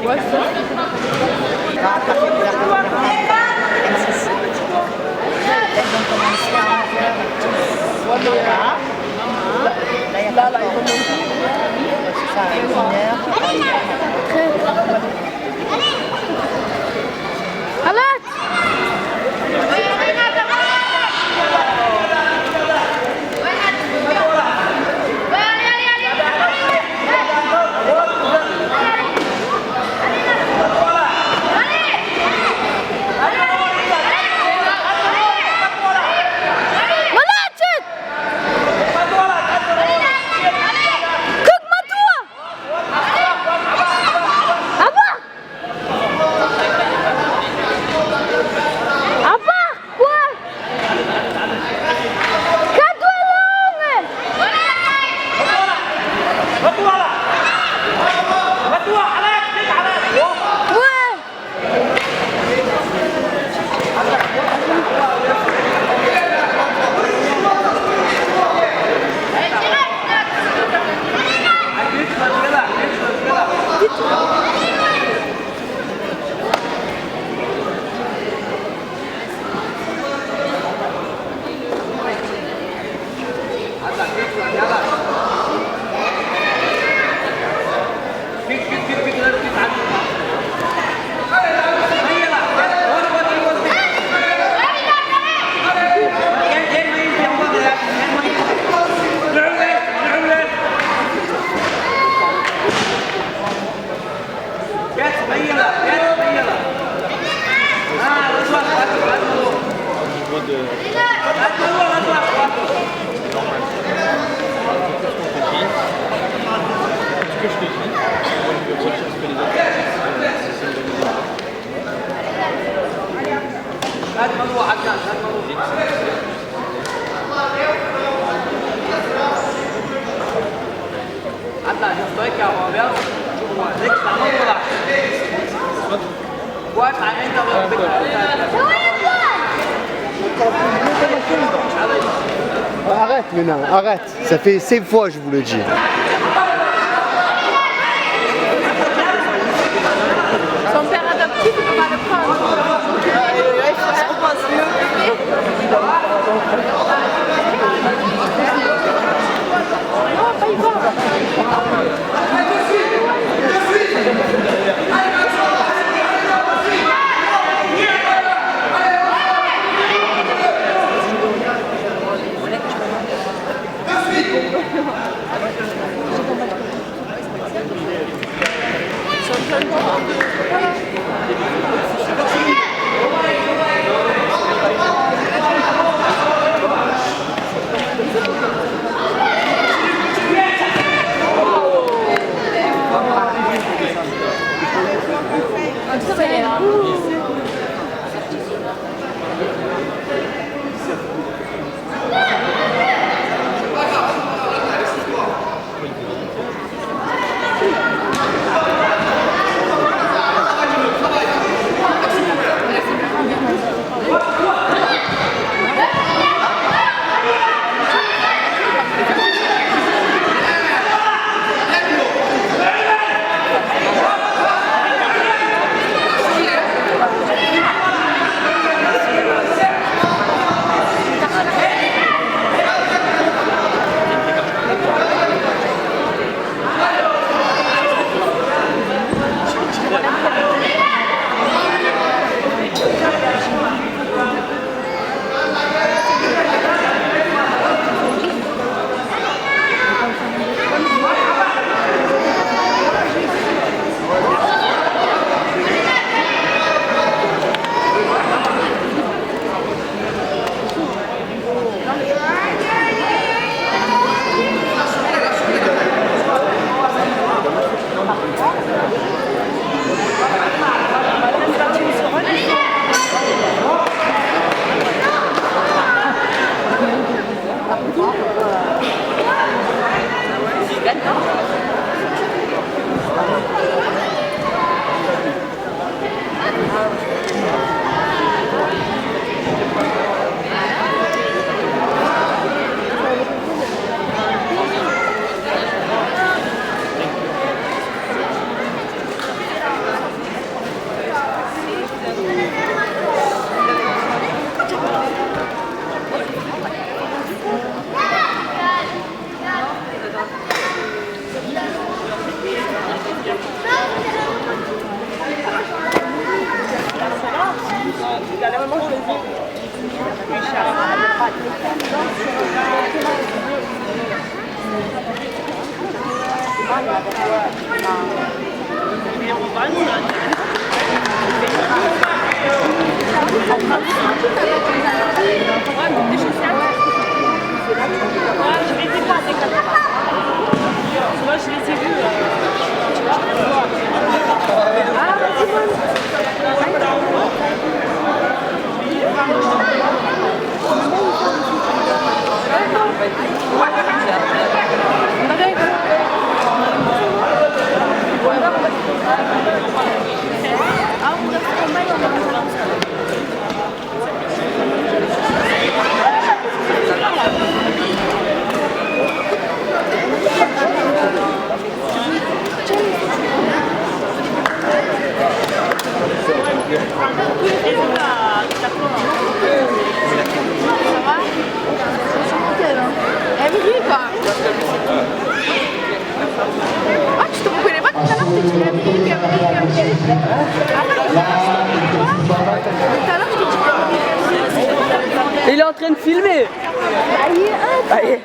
Ouais, ça. Elles ont commencé à en faire Là, ils vont monter. ça à 1h. Arrête maintenant, arrête. Ça fait 5 fois je vous le dis. Son père adoptif, il peut pas le prendre. Il faut se reposer. Non, pas y voir. Je les ai pas ces quatre-là. Moi je les ai vus. Ah, tu te rappelais pas tout à l'heure que tu l'as mis. Il est en train de filmer. Allez,